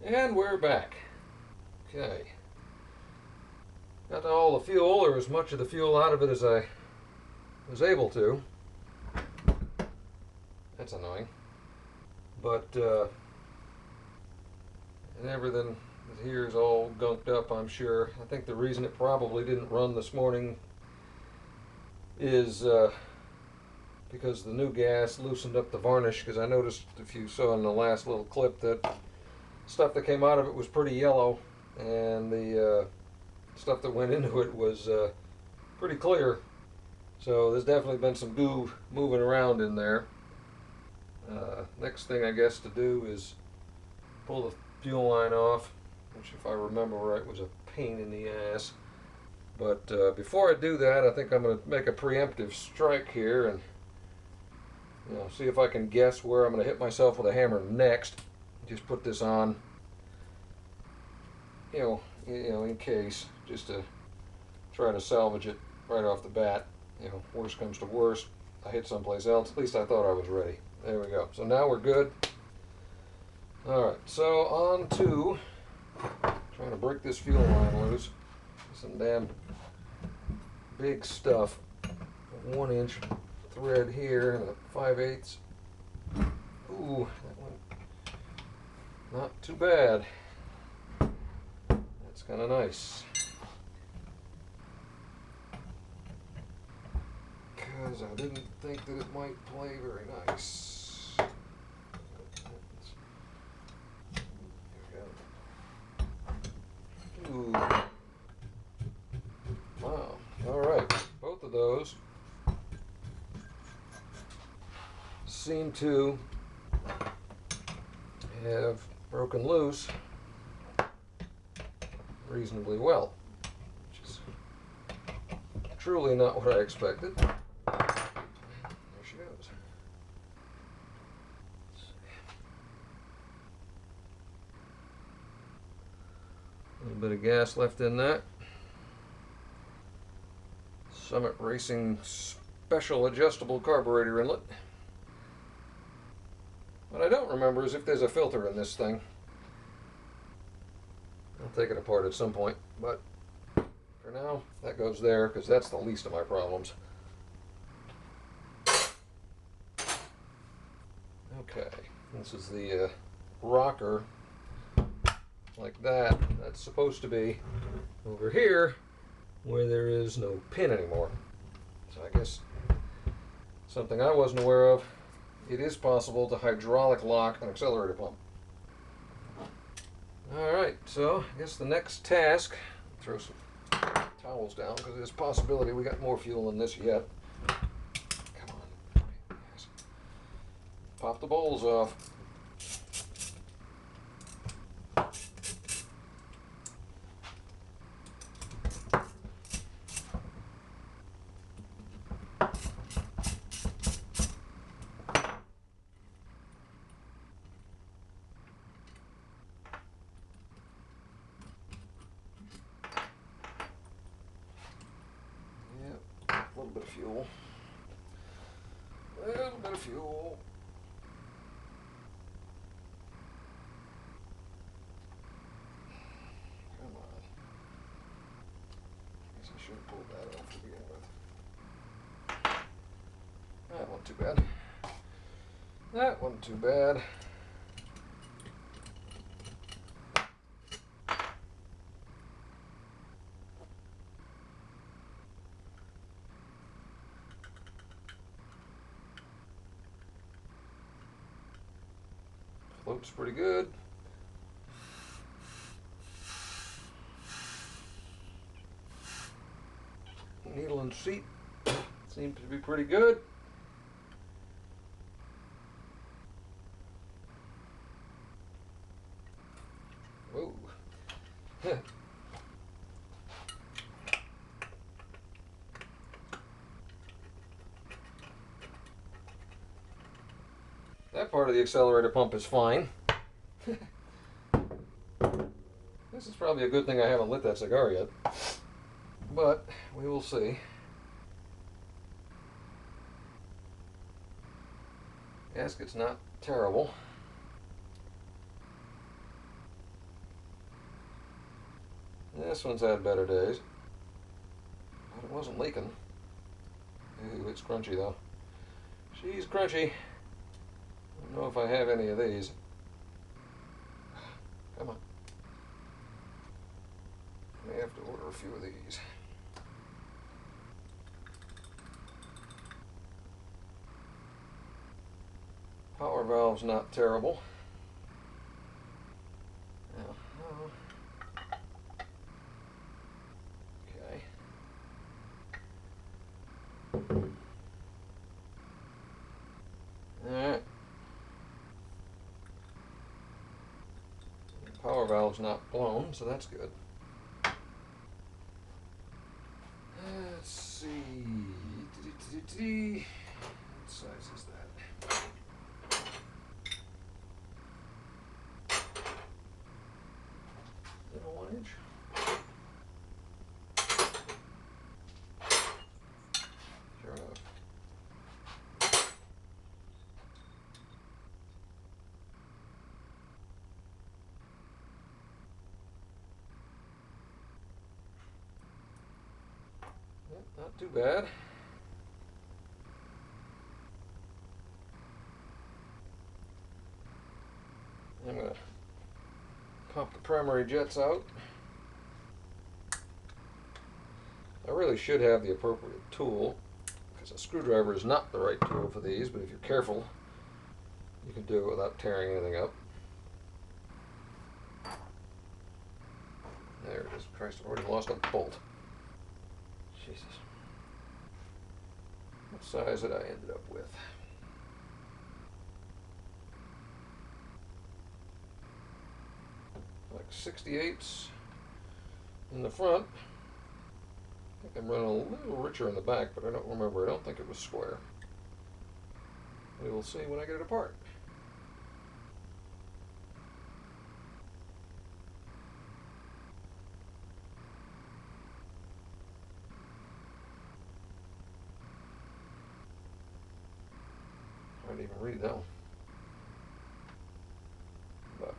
And we're back. Okay. Got all the fuel, or as much of the fuel out of it as I was able to. That's annoying. But, and everything here is all gunked up, I'm sure. I think the reason it probably didn't run this morning is because the new gas loosened up the varnish, because I noticed, if you saw in the last little clip, that stuff that came out of it was pretty yellow, and the stuff that went into it was pretty clear. So there's definitely been some goo moving around in there. Next thing I guess to do is pull the fuel line off, which if I remember right was a pain in the ass. But before I do that, I think I'm going to make a preemptive strike here and see if I can guess where I'm going to hit myself with a hammer next. Just put this on, in case, just to try to salvage it right off the bat. Worst comes to worst, I hit someplace else. At least I thought I was ready. There we go. So now we're good. All right, so on to trying to break this fuel line loose. Some damn big stuff. A 1-inch thread here and a 5/8. Ooh, that one not too bad. That's kind of nice. Because I didn't think that it might play very nice. Ooh. Wow. Alright. Both of those seem to have broken loose reasonably well, which is truly not what I expected. There she goes. A little bit of gas left in that. Summit Racing Special Adjustable Carburetor Inlet. What I don't remember is if there's a filter in this thing. I'll take it apart at some point, but for now, that goes there because that's the least of my problems. Okay, this is the rocker, like that. That's supposed to be over here where there is no pin anymore. So I guess something I wasn't aware of, it is possible to hydraulic lock an accelerator pump. Alright, so I guess the next task, throw some towels down because there's a possibility we got more fuel in this yet. Come on. Yes. Pop the bowls off. A little bit of fuel. A little bit of fuel. Come on. Guess I should have pulled that off to begin with. That wasn't too bad. That wasn't too bad. Floats pretty good. Needle and seat seems to be pretty good. Whoa. That part of the accelerator pump is fine. This is probably a good thing I haven't lit that cigar yet, but we will see. Gasket's not terrible. This one's had better days, but it wasn't leaking. Ooh, it's crunchy though. She's crunchy. I don't know if I have any of these. Come on. I may have to order a few of these. Power valve's not terrible. Okay. Alright. Power valve's not blown, so that's good. Let's see. What size is that? Is it a 1 inch? Sure enough. Yep, not too bad. I'm going to pop the primary jets out. I really should have the appropriate tool, because a screwdriver is not the right tool for these, but if you're careful, you can do it without tearing anything up. There it is. Christ, I've already lost a bolt. Jesus. What size did I ended up with? Like 68s in the front. I think I'm running a little richer in the back, but I don't remember. I don't think it was square. We will see when I get it apart. I didn't even read that one. But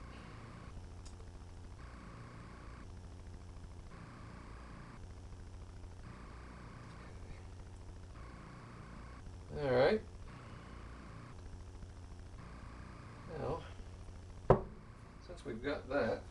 all right. Now, since we've got that,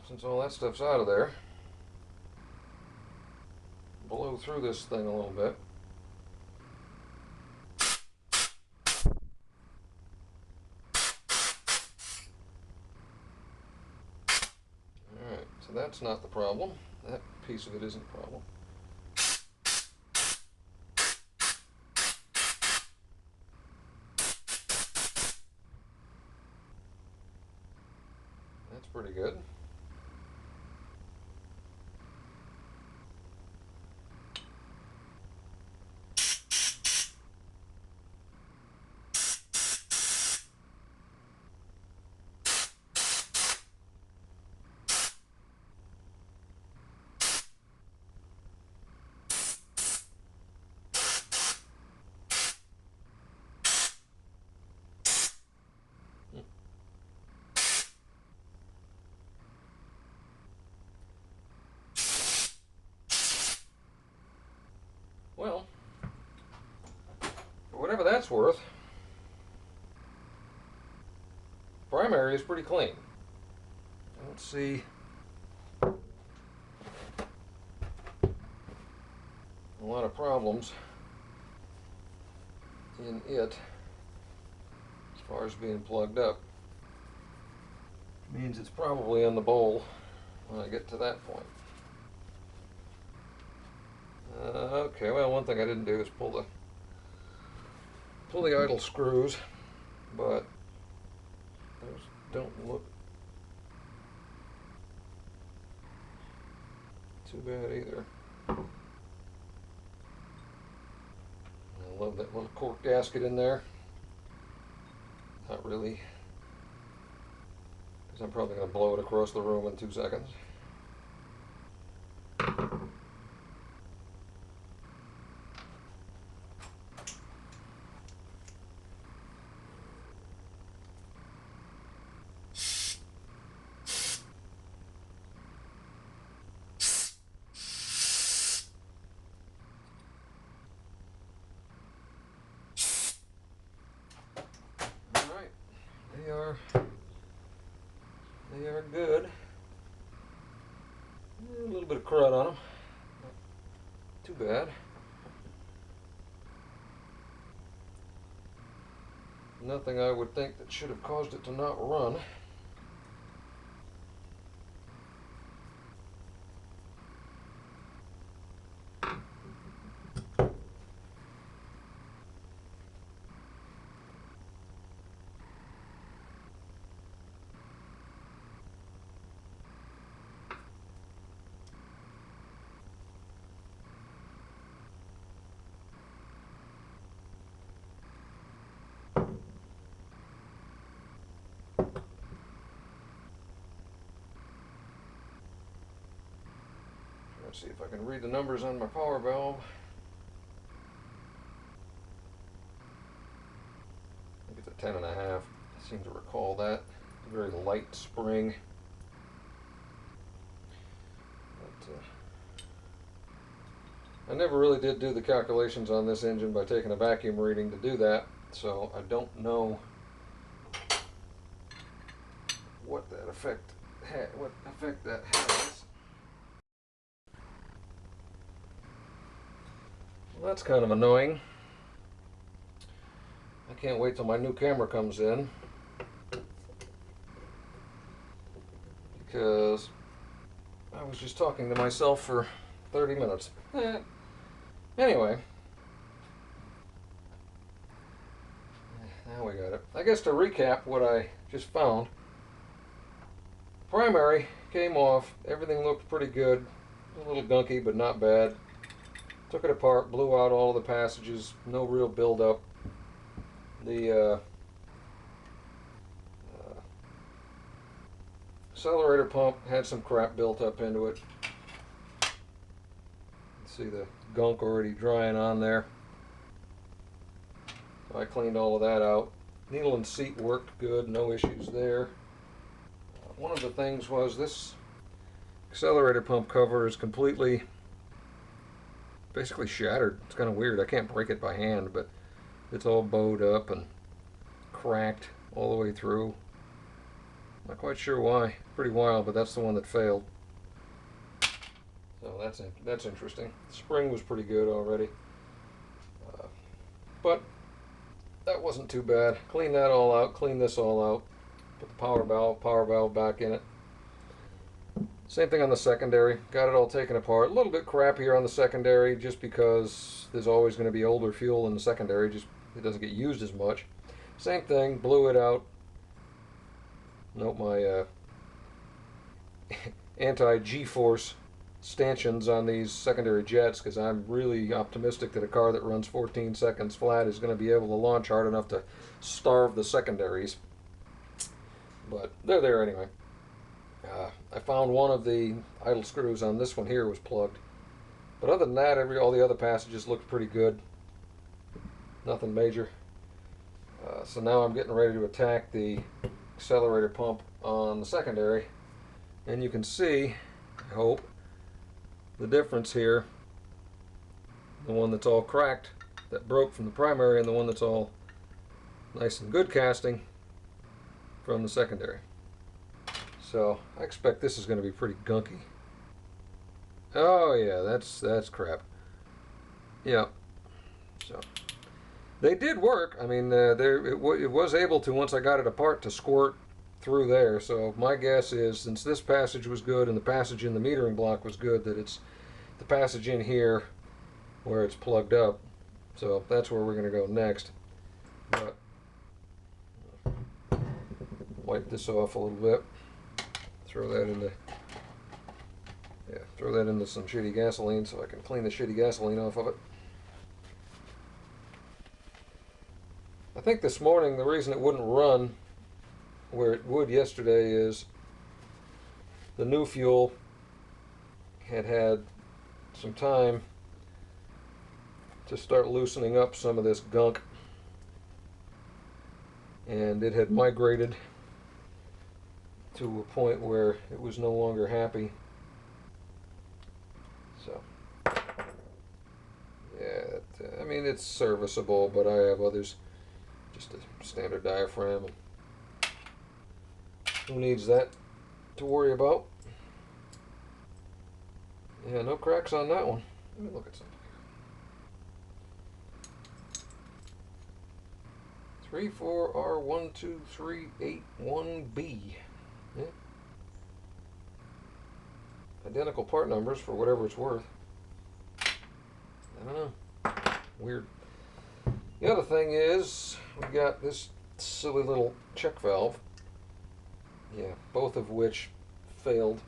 since all that stuff's out of there, blow through this thing a little bit. Alright, so that's not the problem. That piece of it isn't the problem. That's pretty good. Well, for whatever that's worth, primary is pretty clean. I don't see a lot of problems in it as far as being plugged up. It means it's probably in the bowl when I get to that point. Okay, well, one thing I didn't do is pull the idle screws, but those don't look too bad either. I love that little cork gasket in there. Not really, because I'm probably going to blow it across the room in 2 seconds. They are good. A little bit of crud on them. Not too bad. Nothing I would think that should have caused it to not run. Let's see if I can read the numbers on my power valve. I think it's a 10.5. I seem to recall that. A very light spring. But, I never really did do the calculations on this engine by taking a vacuum reading to do that, so I don't know what effect that has. Well, that's kind of annoying. I can't wait till my new camera comes in, because I was just talking to myself for 30 minutes. Anyway, now we got it. I guess to recap what I just found, primary came off, everything looked pretty good, a little gunky but not bad. Took it apart, blew out all of the passages, no real buildup. The accelerator pump had some crap built up into it. See the gunk already drying on there. So I cleaned all of that out. Needle and seat worked good, no issues there. One of the things was this accelerator pump cover is completely, basically shattered. It's kind of weird. I can't break it by hand, but it's all bowed up and cracked all the way through. Not quite sure why. Pretty wild, but that's the one that failed. So that's interesting. The spring was pretty good already, but that wasn't too bad. Clean that all out. Clean this all out. Put the power valve back in it. Same thing on the secondary. Got it all taken apart. A little bit crappier on the secondary, just because there's always going to be older fuel in the secondary. Just it doesn't get used as much. Same thing. Blew it out. Note my anti-G-force stanchions on these secondary jets, because I'm really optimistic that a car that runs 14 seconds flat is going to be able to launch hard enough to starve the secondaries. But they're there anyway. I found one of the idle screws on this one here was plugged. But other than that, all the other passages looked pretty good. Nothing major. So now I'm getting ready to attack the accelerator pump on the secondary. And you can see, I hope, the difference here. The one that's all cracked, that broke from the primary, and the one that's all nice and good casting from the secondary. So I expect this is going to be pretty gunky. Oh yeah, that's crap. Yeah. So they did work. I mean, it was able to, once I got it apart, to squirt through there. So my guess is, since this passage was good and the passage in the metering block was good, that it's the passage in here where it's plugged up. So that's where we're going to go next. But wipe this off a little bit. Throw that into some shitty gasoline so I can clean the shitty gasoline off of it. I think this morning the reason it wouldn't run where it would yesterday is the new fuel had some time to start loosening up some of this gunk, and it had migrated to a point where it was no longer happy. So yeah, I mean, it's serviceable, but I have others. Just a standard diaphragm. Who needs that to worry about. Yeah, no cracks on that one. Let me look at something here. 34R12381B. Yeah. Identical part numbers for whatever it's worth. I don't know. Weird. The other thing is, we got this silly little check valve. Yeah, both of which failed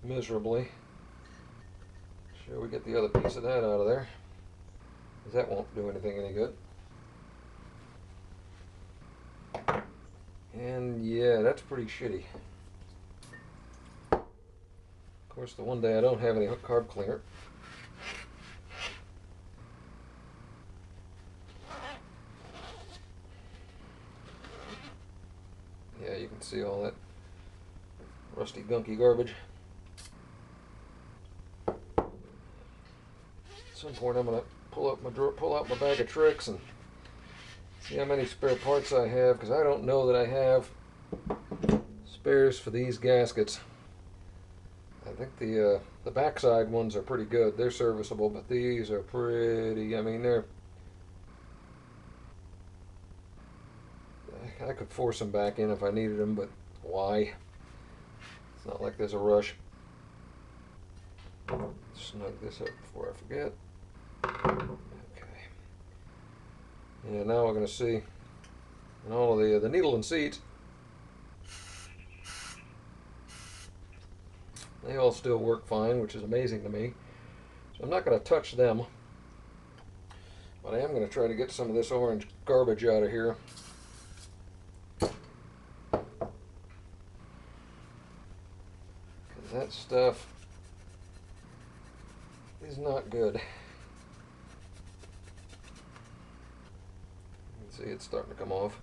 miserably. Sure, we get the other piece of that out of there, because that won't do anything any good. And yeah, that's pretty shitty. Of course, the one day I don't have any carb cleaner. Yeah, you can see all that rusty, gunky garbage. At some point, I'm gonna pull out my bag of tricks and see how many spare parts I have, because I don't know that I have spares for these gaskets. I think the backside ones are pretty good. They're serviceable, but these are pretty. I mean, I could force them back in if I needed them, but why? It's not like there's a rush. Snug this up before I forget. Okay. Yeah, now we're going to see, and all of the needle and seats, they all still work fine, which is amazing to me. So I'm not going to touch them, but I am going to try to get some of this orange garbage out of here. Because that stuff is not good. You can see it's starting to come off.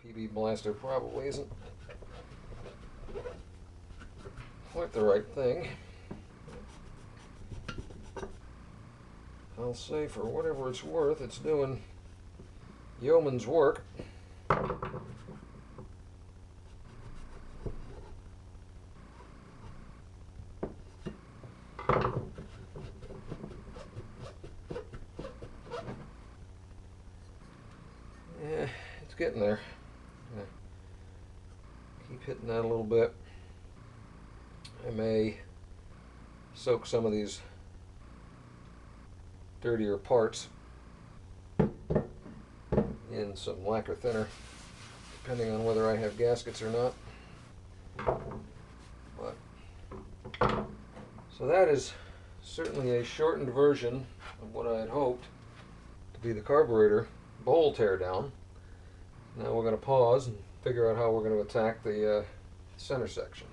PB Blaster probably isn't quite the right thing. I'll say for whatever it's worth, it's doing yeoman's work. Yeah, it's getting there. Yeah. Keep hitting that a little bit. I may soak some of these dirtier parts in some lacquer thinner, depending on whether I have gaskets or not. But so that is certainly a shortened version of what I had hoped to be the carburetor bowl teardown. Now we're going to pause and figure out how we're going to attack the center section.